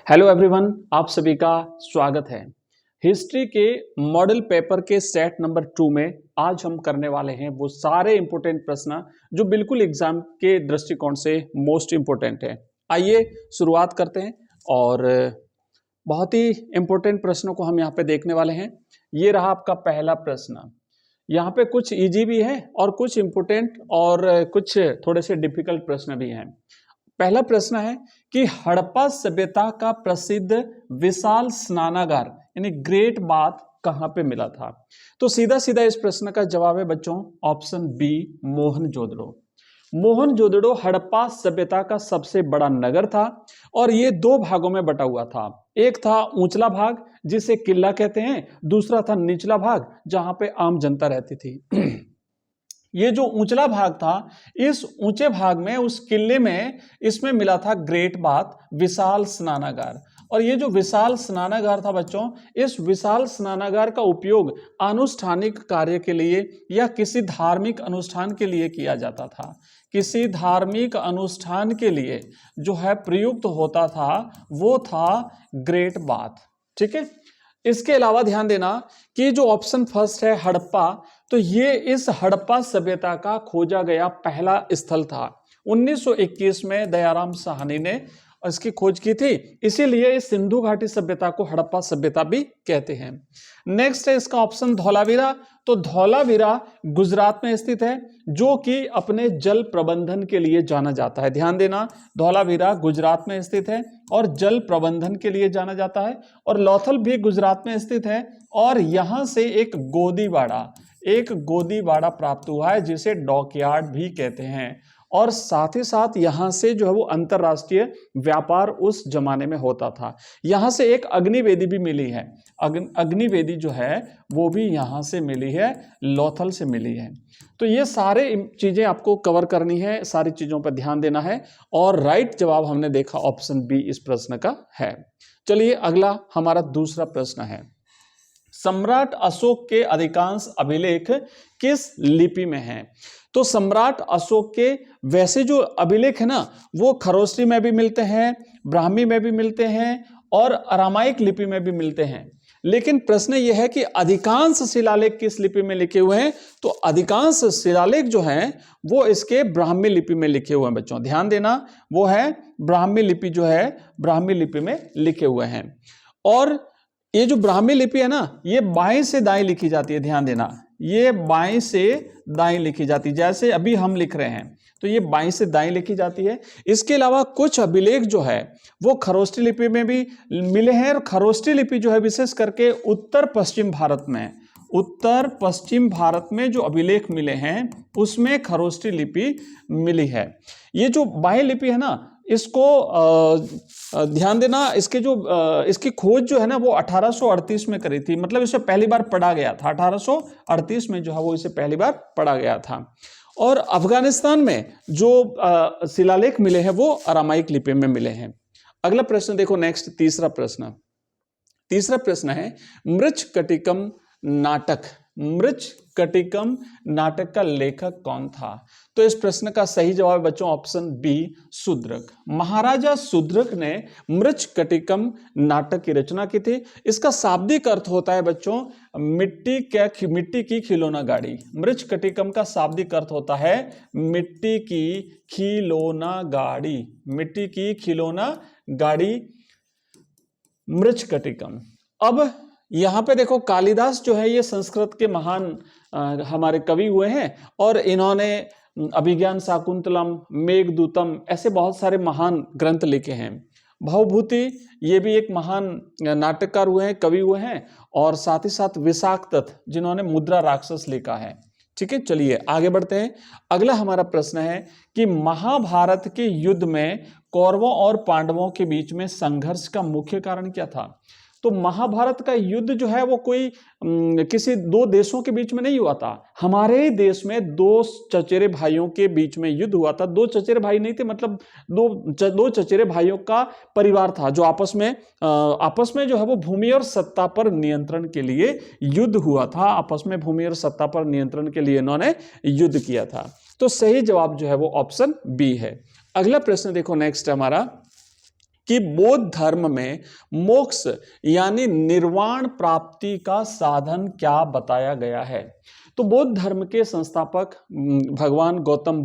Hello everyone, आप सभी का स्वागत है। हिस्ट्री के मॉडल पेपर के सेट नंबर 2 में आज हम करने वाले हैं वो सारे इंपॉर्टेंट प्रश्न जो बिल्कुल एग्जाम के दृष्टिकोण से मोस्ट इंपॉर्टेंट है। आइए शुरुआत करते हैं और बहुत ही इंपॉर्टेंट प्रश्नों को हम यहाँ पे देखने वाले हैं। ये रहा आपका पहला प्रश्न। यहाँ पे कुछ इजी भी है और कुछ इंपॉर्टेंट और कुछ थोड़े से डिफिकल्ट प्रश्न भी हैं। पहला प्रश्न है कि हड़प्पा सभ्यता का प्रसिद्ध विशाल स्नानागार यानी ग्रेट बाथ कहां पे मिला था। तो सीधा सीधा इस प्रश्न का जवाब है बच्चों ऑप्शन बी, मोहनजोदड़ो। मोहनजोदड़ो हड़प्पा सभ्यता का सबसे बड़ा नगर था और ये दो भागों में बटा हुआ था। एक था ऊंचला भाग जिसे किला कहते हैं, दूसरा था निचला भाग जहां पे आम जनता रहती थी। ये जो ऊंचला भाग था, इस ऊंचे भाग में उस किले में इसमें मिला था ग्रेट बाथ, विशाल स्नानागार। और ये जो विशाल स्नानागार था बच्चों, इस विशाल स्नानागार का उपयोग आनुष्ठानिक कार्य के लिए या किसी धार्मिक अनुष्ठान के लिए किया जाता था। किसी धार्मिक अनुष्ठान के लिए जो है प्रयुक्त होता था वो था ग्रेट बाथ। ठीक है। इसके अलावा ध्यान देना कि जो ऑप्शन फर्स्ट है हड़प्पा, तो ये इस हड़प्पा सभ्यता का खोजा गया पहला स्थल था। 1921 में दयाराम साहनी ने इसकी खोज की थी, इसीलिए इस सिंधु घाटी सभ्यता को हड़प्पा सभ्यता भी कहते हैं। नेक्स्ट है इसका ऑप्शन धौलावीरा। तो धौलावीरा गुजरात में स्थित है जो कि अपने जल प्रबंधन के लिए जाना जाता है। ध्यान देना, धौलावीरा गुजरात में स्थित है और जल प्रबंधन के लिए जाना जाता है। और लौथल भी गुजरात में स्थित है और यहां से एक गोदीवाड़ा प्राप्त हुआ है जिसे डॉकयार्ड भी कहते हैं। और साथ ही साथ यहां से जो है वो अंतरराष्ट्रीय व्यापार उस जमाने में होता था। यहां से एक अग्निवेदी भी मिली है। अग्निवेदी जो है वो भी यहां से मिली है, लौथल से मिली है। तो ये सारे चीजें आपको कवर करनी है, सारी चीजों पर ध्यान देना है। और राइट जवाब हमने देखा ऑप्शन बी इस प्रश्न का है। चलिए अगला हमारा दूसरा प्रश्न है, सम्राट अशोक के अधिकांश अभिलेख किस लिपि में हैं? तो सम्राट अशोक के वैसे जो अभिलेख है ना, वो खरोष्टी में भी मिलते हैं, ब्राह्मी में भी मिलते हैं और अरामाइक लिपि में भी मिलते हैं। लेकिन प्रश्न यह है कि अधिकांश शिलालेख किस लिपि में लिखे हुए हैं? तो अधिकांश शिलालेख जो हैं वो इसके ब्राह्मी लिपि में लिखे हुए हैं बच्चों। ध्यान देना, वो है ब्राह्मी लिपि, जो है ब्राह्मी लिपि में लिखे हुए हैं। और ये जो ब्राह्मी लिपि है ना, ये बाएं से दाएं लिखी जाती है। ध्यान देना, ये बाएं से दाएं लिखी जाती है। जैसे अभी हम लिख रहे हैं तो ये बाएं से दाएं लिखी जाती है। इसके अलावा कुछ अभिलेख जो है वो खरोष्टी लिपि में भी मिले हैं। और खरोष्टी लिपि जो है विशेष करके उत्तर पश्चिम भारत में जो अभिलेख मिले हैं उसमें खरोष्टी लिपि मिली है। ये जो बाह्य लिपि है ना, इसको ध्यान देना, इसकी खोज जो है ना वो 1838 में करी थी। मतलब इसे पहली बार पढ़ा गया था 1838 में, जो है वो इसे पहली बार पढ़ा गया था। और अफगानिस्तान में जो शिलालेख मिले हैं वो अरामाइक लिपि में मिले हैं। अगला प्रश्न देखो, नेक्स्ट तीसरा प्रश्न है मृच्छकटिकम नाटक का लेखक कौन था? तो इस प्रश्न का सही जवाब बच्चों ऑप्शन बी, शूद्रक। महाराजा शूद्रक ने मृच्छकटिकम नाटक की रचना की थी। इसका शाब्दिक अर्थ होता है बच्चों मिट्टी की खिलौना गाड़ी। मृच्छकटिकम का शाब्दिक अर्थ होता है मिट्टी की खिलौना गाड़ी, मृच्छकटिकम। अब यहां पे देखो, कालिदास जो है ये संस्कृत के महान हमारे कवि हुए हैं और इन्होंने अभिज्ञान शाकुंतलम, मेघदूतम ऐसे बहुत सारे महान ग्रंथ लिखे हैं। भवभूति ये भी एक महान नाटककार हुए हैं, कवि हुए हैं। और साथ ही साथ विशाखदत्त जिन्होंने मुद्रा राक्षस लिखा है। ठीक है, चलिए आगे बढ़ते हैं। अगला हमारा प्रश्न है कि महाभारत के युद्ध में कौरवों और पांडवों के बीच में संघर्ष का मुख्य कारण क्या था? तो महाभारत का युद्ध जो है वो कोई किसी दो देशों के बीच में नहीं हुआ था। हमारे ही देश में दो चचेरे भाइयों के बीच में युद्ध हुआ था। दो चचेरे भाई नहीं थे, मतलब दो चचेरे भाइयों का परिवार था जो आपस में जो है वो भूमि और सत्ता पर नियंत्रण के लिए युद्ध हुआ था। आपस में भूमि और सत्ता पर नियंत्रण के लिए इन्होंने युद्ध किया था। तो सही जवाब जो है वो ऑप्शन बी है। अगला प्रश्न देखो, नेक्स्ट हमारा कि बौद्ध धर्म में मोक्ष यानी निर्वाण प्राप्ति का साधन क्या बताया गया है। तो बौद्ध धर्म के संस्थापक भगवान गौतम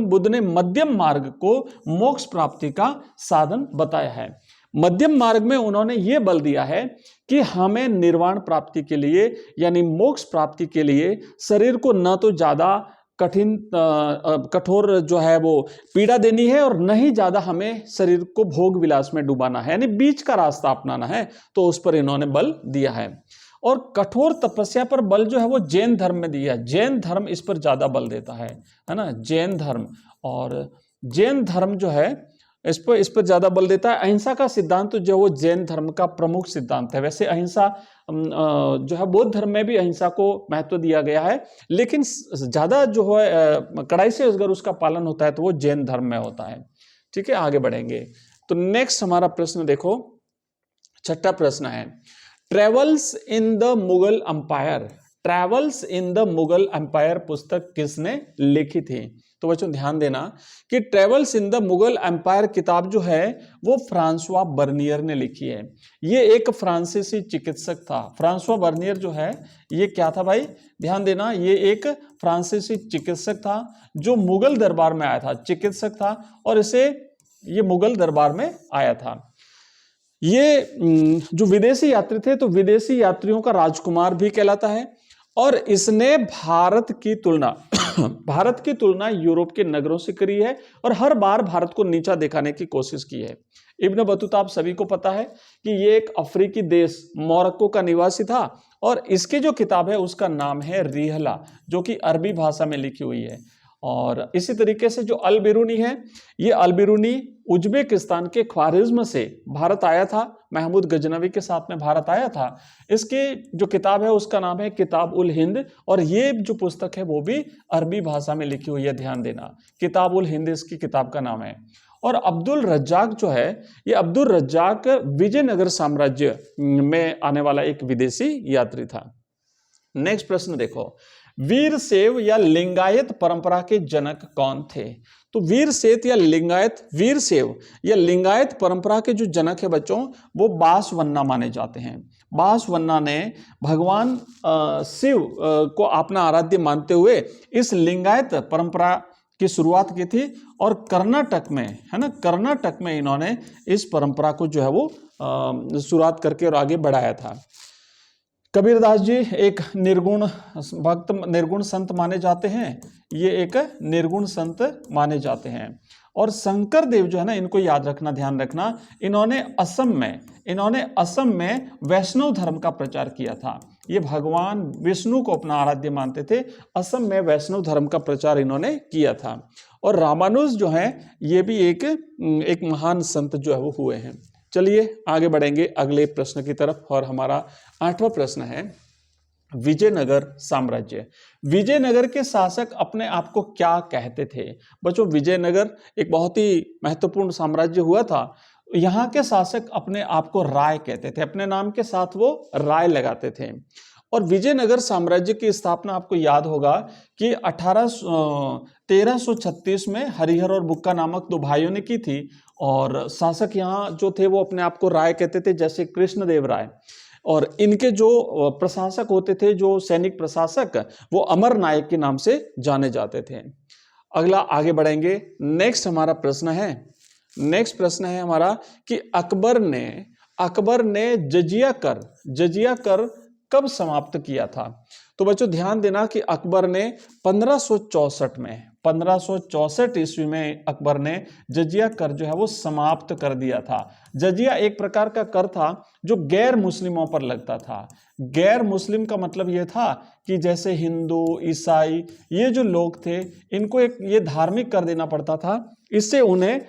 बुद्ध ने मध्यम मार्ग को मोक्ष प्राप्ति का साधन बताया है। मध्यम मार्ग में उन्होंने ये बल दिया है कि हमें निर्वाण प्राप्ति के लिए यानी मोक्ष प्राप्ति के लिए शरीर को न तो ज्यादा कठोर जो है वो पीड़ा देनी है और न ही ज्यादा हमें शरीर को भोग विलास में डुबाना है, यानी बीच का रास्ता अपनाना है। तो उस पर इन्होंने बल दिया है। और कठोर तपस्या पर बल जो है वो जैन धर्म में दिया है। जैन धर्म इस पर ज्यादा बल देता है ना, जैन धर्म। और जैन धर्म जो है इस पर ज्यादा बल देता है। अहिंसा का सिद्धांत जो वो जैन धर्म का प्रमुख सिद्धांत है। वैसे अहिंसा जो है बौद्ध धर्म में भी अहिंसा को महत्व दिया गया है, लेकिन ज्यादा जो है कड़ाई से अगर उसका पालन होता है तो वो जैन धर्म में होता है। ठीक है, आगे बढ़ेंगे। तो नेक्स्ट हमारा प्रश्न देखो, छठा प्रश्न है, travels in the Mughal empire. Travels in the Mughal empire पुस्तक किसने लिखी थी? तो बच्चों ध्यान देना कि travels in the Mughal empire किताब जो है वो फ्रांसवा बर्नियर ने लिखी है। ये एक फ्रांसीसी चिकित्सक था। फ्रांसवा बर्नियर जो है ये क्या था भाई, ध्यान देना, ये एक फ्रांसीसी चिकित्सक था जो मुगल दरबार में आया था, चिकित्सक था और ये मुगल दरबार में आया था। ये जो विदेशी यात्री थे तो विदेशी यात्रियों का राजकुमार भी कहलाता है। और इसने भारत की तुलना यूरोप के नगरों से करी है और हर बार भारत को नीचा दिखाने की कोशिश की है। इब्न बतूता आप सभी को पता है कि ये एक अफ्रीकी देश मोरक्को का निवासी था और इसकी जो किताब है उसका नाम है रिहला, जो कि अरबी भाषा में लिखी हुई है। और इसी तरीके से जो अल बिरूनी है, ये अल बिरूनी उज्बेकिस्तान के ख्वारिज्म से भारत आया था, महमूद गजनवी के साथ में भारत आया था। इसकी जो किताब है उसका नाम है किताब उल हिंद और ये जो पुस्तक है वो भी अरबी भाषा में लिखी हुई है, ध्यान देना, किताब उल हिंद इसकी किताब का नाम है। और अब्दुल रज्जाक जो है, ये अब्दुल रज्जाक विजयनगर साम्राज्य में आने वाला एक विदेशी यात्री था। नेक्स्ट प्रश्न देखो, वीरशैव या लिंगायत परंपरा के जनक कौन थे? तो वीरशैव या लिंगायत परंपरा के जो जनक है बच्चों वो बासवन्ना माने जाते हैं। बासवन्ना ने भगवान शिव को अपना आराध्य मानते हुए इस लिंगायत परंपरा की शुरुआत की थी और कर्नाटक में, है ना, कर्नाटक में इन्होंने इस परंपरा को जो है वो शुरुआत करके और आगे बढ़ाया था। कबीरदास जी एक निर्गुण भक्त, निर्गुण संत माने जाते हैं, ये एक निर्गुण संत माने जाते हैं। और शंकर देव जो है ना, इनको याद रखना, ध्यान रखना, इन्होंने असम में वैष्णव धर्म का प्रचार किया था। ये भगवान विष्णु को अपना आराध्य मानते थे। असम में वैष्णव धर्म का प्रचार इन्होंने किया था। और रामानुज जो है ये भी एक महान संत जो है वो हुए हैं। चलिए आगे बढ़ेंगे अगले प्रश्न की तरफ और हमारा 8वां प्रश्न है, विजयनगर साम्राज्य। विजयनगर के शासक अपने आप को क्या कहते थे? बच्चों विजयनगर एक बहुत ही महत्वपूर्ण साम्राज्य हुआ था। यहाँ के शासक अपने आप को राय कहते थे, अपने नाम के साथ वो राय लगाते थे। और विजयनगर साम्राज्य की स्थापना आपको याद होगा कि 1336 में हरिहर और बुक्का नामक दो भाइयों ने की थी। और शासक यहाँ जो थे वो अपने आप को राय कहते थे, जैसे कृष्णदेव राय। और इनके जो प्रशासक होते थे, जो सैनिक प्रशासक, वो अमर नायक के नाम से जाने जाते थे। अगला आगे बढ़ेंगे। नेक्स्ट नेक्स्ट प्रश्न है हमारा कि अकबर ने जजिया कर कब समाप्त किया था? तो बच्चों ध्यान देना कि अकबर ने 1564 ईस्वी में अकबर ने जजिया कर जो है वो समाप्त कर दिया था। जजिया एक प्रकार का कर था जो गैर मुस्लिमों पर लगता था। गैर मुस्लिम का मतलब ये था कि जैसे हिंदू, ईसाई, ये जो लोग थे, इनको एक ये धार्मिक कर देना पड़ता था। इससे उन्हें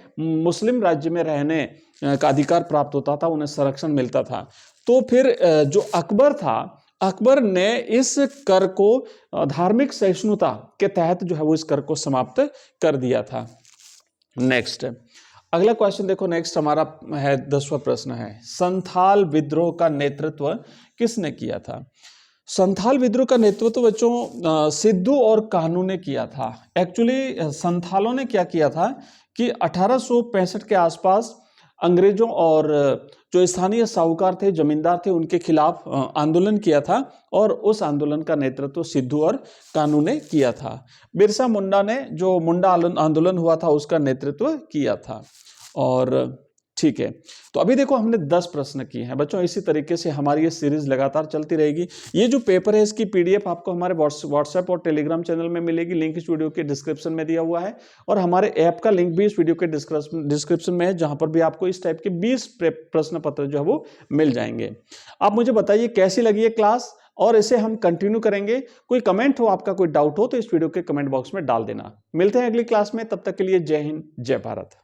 मुस्लिम राज्य में रहने का अधिकार प्राप्त होता था, उन्हें संरक्षण मिलता था। तो फिर जो अकबर था, अकबर ने इस कर को धार्मिक सहिष्णुता के तहत जो है वो इस कर को समाप्त कर दिया था। नेक्स्ट अगला क्वेश्चन देखो। नेक्स्ट हमारा है 10वां प्रश्न है, संथाल विद्रोह का नेतृत्व किसने किया था? संथाल विद्रोह का नेतृत्व बच्चों सिद्धू और कान्हू ने किया था। एक्चुअली संथालों ने क्या किया था कि 1865 के आसपास अंग्रेजों और जो स्थानीय साहूकार थे, जमींदार थे, उनके खिलाफ आंदोलन किया था और उस आंदोलन का नेतृत्व सिद्धू और कान्हू ने किया था। बिरसा मुंडा ने जो मुंडा आंदोलन हुआ था उसका नेतृत्व किया था। और ठीक है, तो अभी देखो हमने 10 प्रश्न किए हैं बच्चों। इसी तरीके से हमारी ये सीरीज लगातार चलती रहेगी। ये जो पेपर है इसकी पीडीएफ आपको हमारे व्हाट्सएप और टेलीग्राम चैनल में मिलेगी। लिंक इस वीडियो के डिस्क्रिप्शन में दिया हुआ है और हमारे ऐप का लिंक भी इस वीडियो के डिस्क्रिप्शन में है, जहां पर भी आपको इस टाइप के 20 प्रश्न पत्र जो है वो मिल जाएंगे। आप मुझे बताइए कैसी लगी ये क्लास और इसे हम कंटिन्यू करेंगे। कोई कमेंट हो, आपका कोई डाउट हो तो इस वीडियो के कमेंट बॉक्स में डाल देना। मिलते हैं अगली क्लास में, तब तक के लिए जय हिंद, जय भारत।